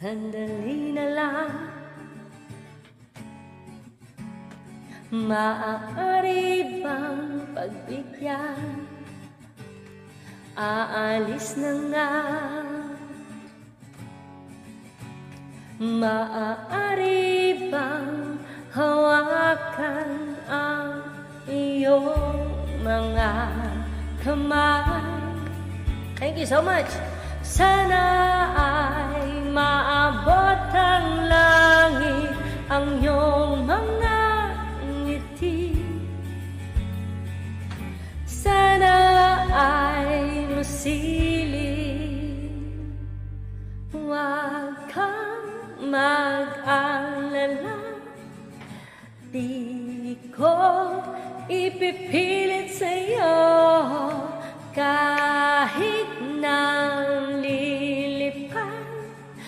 Sandali na lang, maaari bang pagbigyan? Aalis na nga. Maaari bang hawakan ang iyong mga kamay? Thank you so much. Sana ay maabot ang langit ang iyong mga ngiti. Sana ay masilip, huwag kang mag-alala. Di ko ipipilit sa'yo kahit